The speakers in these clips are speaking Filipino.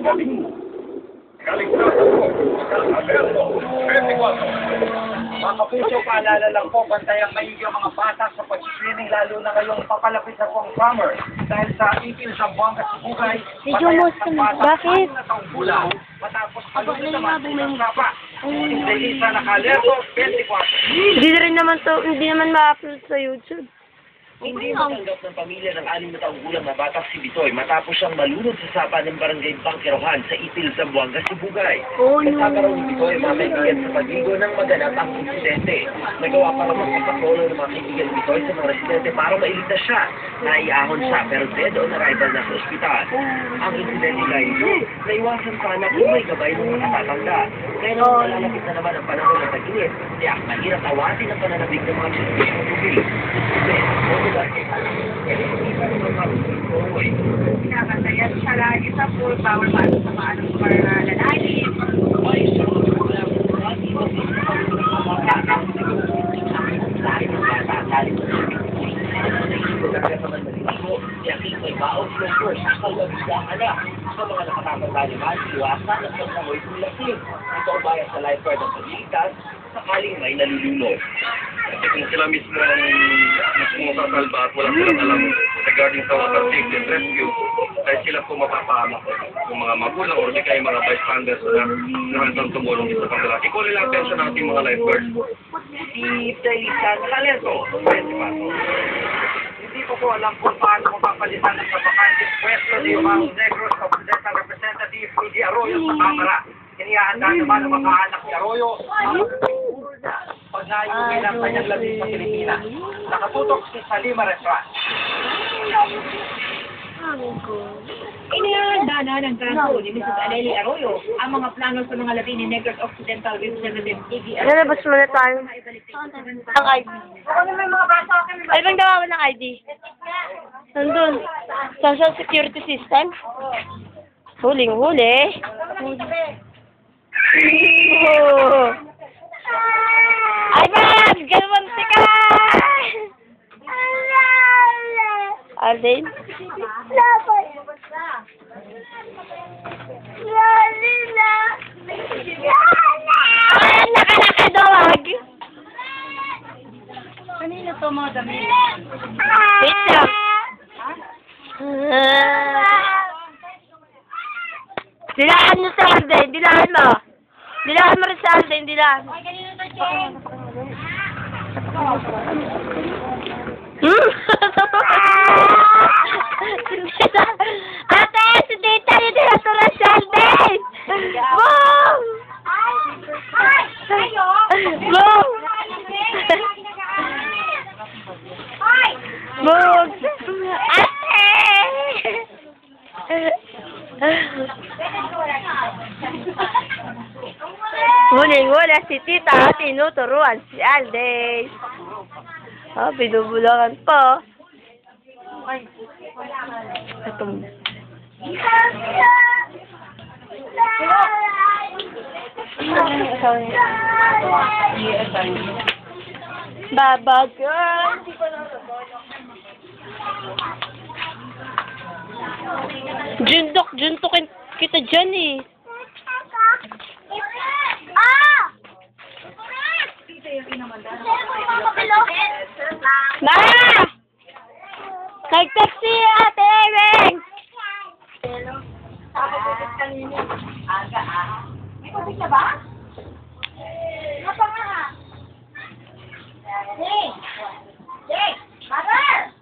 galing mo. Kaligtasan mo. Alberto, 24. Mga kapuso, paalala lang po, bantayan maigi ang mga bata sa pag-screening, lalo na ngayong papalapit na pong summer. Dahil sa ipil sa Buanga Sibugay, Medyo bakit? na taong gulang, matapos palunod naman ng sapa. Hindi isa nakalerto, 24. Hindi naman ma-upload sa YouTube. Hindi matanggap ng pamilya ng 6 na taong gulang na batang si Bitoy matapos siyang malunod sa sapa ng barangay Bangkirohan sa Itil, Zamboanga, Sibugay. Nagkakaroon ni Bitoy mga kaibigan sa pagligo ng maganap ang insidente. Nagawa para magpapatulong ng mga kaibigan ni Bitoy sa mga residente para mailigtas siya. Naiahon siya pero dead on arrival na sa ospital. Ang insidente dahil ito, naiwasan sana kung may gabay ng mga katatanda. Kaya nang nalalapit na naman ang panahon ng tag-init, tiyak mahirap awatin ang pananabig ng mga chismis ng tubig. Pinabantayan siya lagi sa pool, bawal pasok sa maanong mga lalaki. May baon ng first sa labisang anak. Sa mga nakatatanda naman, iwasan at pagkamoy ng lasing. Ito ang bayan sa lifeguard ng pagliligtas sakaling may nalulunod. Kasi kung sila mismo ang sasalba at walang silang alam regarding sa water safety and rescue, ay sila po mapapahamak yung mga magulang o di kaya mga bystanders na handang tumulong sa kanila. Ikunin lang attention ng ating mga lifeguards. Si Dalisan Calento, 24. Hindi ko po alam kung paano mapapalitan ng kabakanting pwesto ni Mang Negros Occidental Representative Rudy Arroyo sa Kamara. Inihahanda naman ang mga anak ni Arroyo pag-naayuwi ng kanyang labing sa Pilipinas. Nakatutok si Salima Restaurant. Inihahanda na ng kaso ni Mrs. Aleli Arroyo ang mga plano sa mga labi ni Negros Occidental Representative TV. Lalabas muna tayo. Ang ID. Ay, bang dawa ng ID? Nandun. Social security system? Huling-huli. Oh. Ay, Bab! Galwanti ka! Alden? Ay, nakalakadawag! Kanina to mga damit? Wait lang. Dilaan mo sa Alden, dilaan mo. Dilaan mo rin sa Alden, dilaan. Ay, kanina to, Jen! Ate, si Tita, hindi natura sa Alden! Boom! Ay! Kayo! Boom! Ay! Boom! Ate! Huling-hula si Tita, tinuturuan si Alden. Ah, binubulakan pa. Itong... Baba girl! Juntokin kita dyan eh. Ma! Nag-text si Ate Ering! May kapit na ba? Napa nga? Jake! Jake! Mother!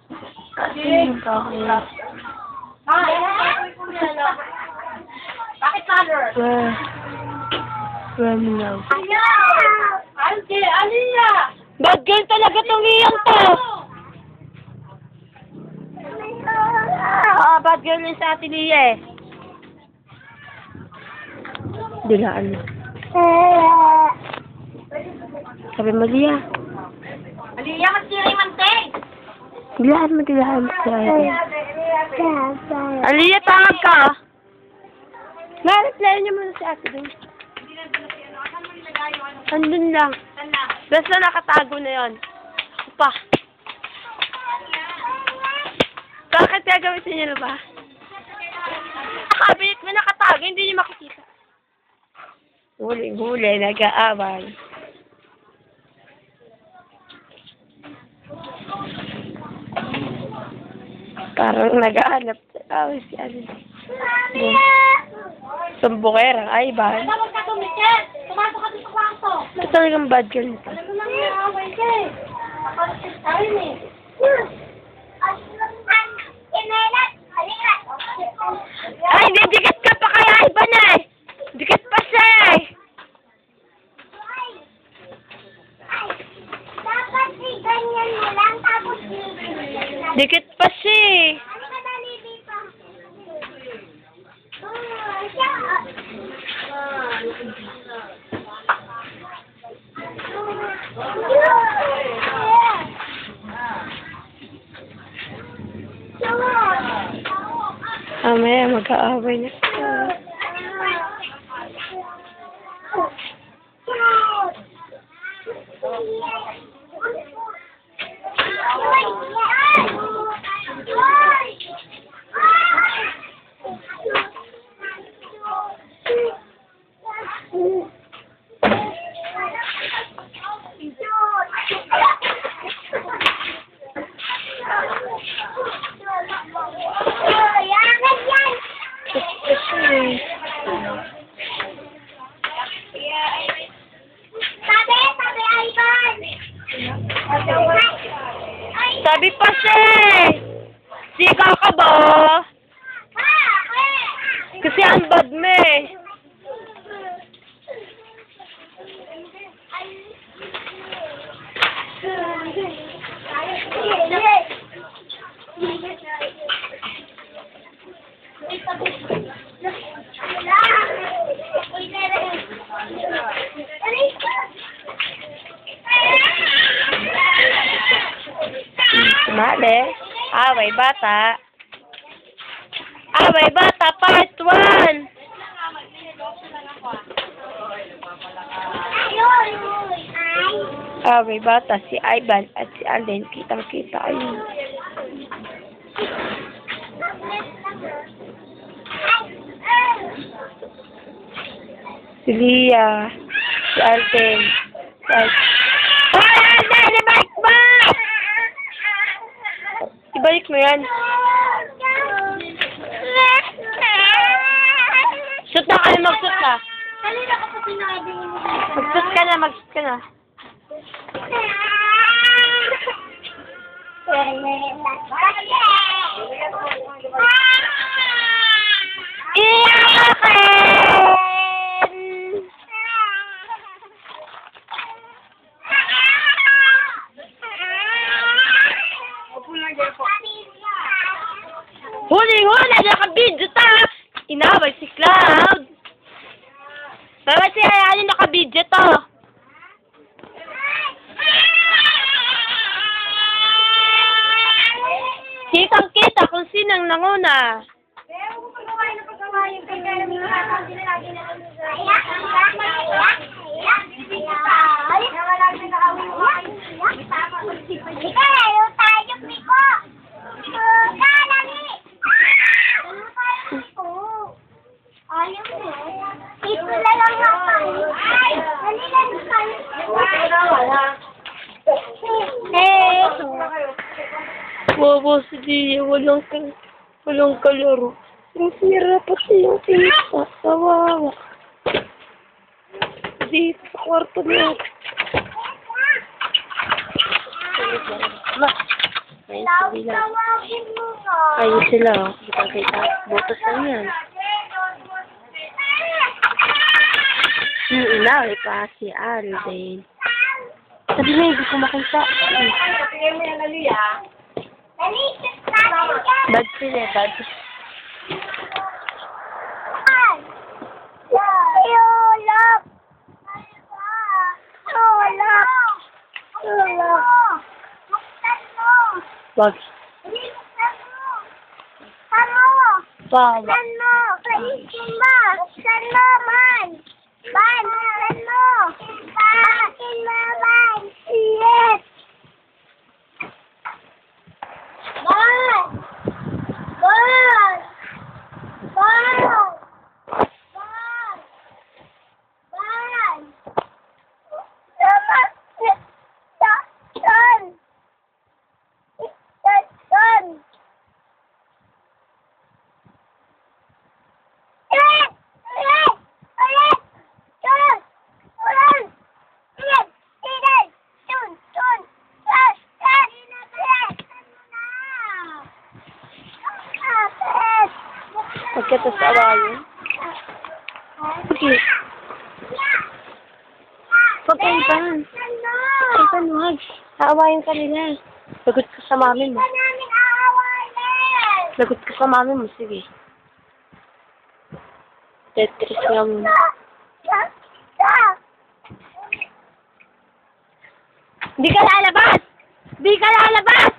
Bakit mother? Where mo now? Ante, Aliyah! Bad girl talaga tong iyong to! Ah, bad girl yun sa Ate Lia eh. Dilaan mo. Sabi mo, Lia. Aliyah, magsiray manteg! Dilaan mo. Lia, tawag ka. Na-reply niyo muna si Ate doon. Andun lang. Basta nakatago na yon. Ako pa. Bakit gagawin niyo na ba? Nakabit mo nakatago, hindi Huling-huli, nag-aaway. Parang nag-aanap sa away si ano. Sumbungerang Ivan. Tawag ka tumikit! Tumasok ka sa kwarto! Ito talagang bad girl nito. Alam mo lang yung away ka eh. Nakalit tayo eh. Ay, hindi, dikit ka pa kay Ivan eh! Dikit pa siya eh! Dapat ganyan mo lang tapos Dikit pa siya eh! ano ka dali dito? Mamaya mag-aaway na. Sabi pa siya eh! Sigaw ka ba? Kasi ang bad mo eh. Sumali. Away bata. Away bata, part 1. Away bata, si Ivan at si Alden. Kitang-kita ayun. Si Lia. Si Alden. Hoy, Alden! Ibalik mo! Ibalik mo yan. Shoot na kayo, mag-shoot ka. Kanina ka pa sinabi mo. Mag-shoot ka na, mag-shoot ka na. Iyakin! Huli-huli! Naka-video ta! Inaway si Cloud! Bakit si Ayali naka-video to? Kitang-kita kung sinang nanguna. Ito na lang naman. Ay! Dali lang Wawa si Dia, walang kalaro. Sira pati yung tita. Kawawa. Dito sa kwarto niya. Ma. Ayun sila. Ayun sila. Kita-kita. Butas lang yan. Inaway pa si Alden. Sabi mo, hindi ko makita. Tingnan mo yan, Alia. Bad sila, bad. Wag. Bawa. ka tapos awayin. Sige. Huwag kayong pan. Huwag kang huwag. Aawayin ka nila. Lagot ka sa mami mo. Lagot ka sa mami mo. Sige. Tetris nga muna. Hindi ka lalabas! Hindi ka lalabas!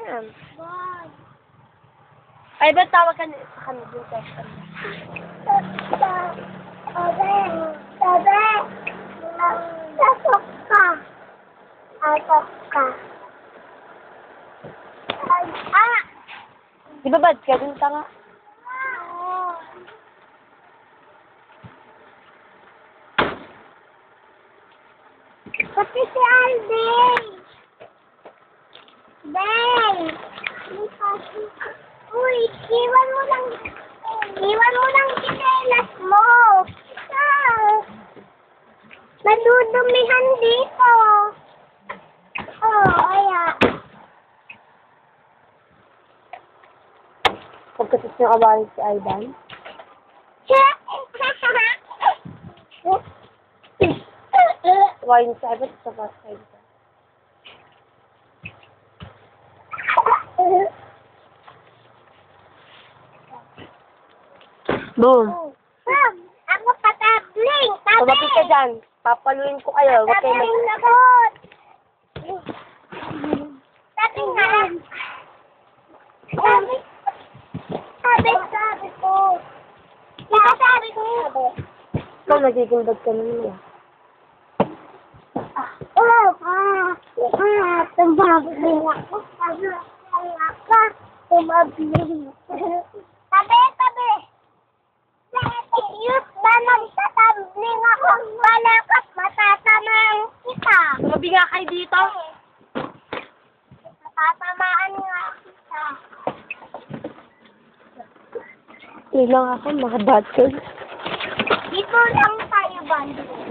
Yan. Ay, ba't tawag ka sa kanila dito? Di ba bad ka dun, tanga? Pati si Alvin. Ben. Uy, iwan mo lang kinelas mo. Madudumihan dito. Oh, kaya. Pagkasis yung awarin si Aidan. Awarin si Aidan sa bus side. Boom. Ma'am, ako patabling. Tumapit ka dyan. Papaluin ko kayo. Huwag kayo Patabling lagot. Sabi nga. Sabi ko. Sabi ko. Ikaw nagiging bad ka naman. Tumabling ako. Tumabling. Tabi. Youth ba nagtatabling ako? Malakot, matatamaan kita. Tumabi nga kayo dito. Matatamaan nga kita. Yun lang ako, mga bad girls. Dito lang tayo, bando.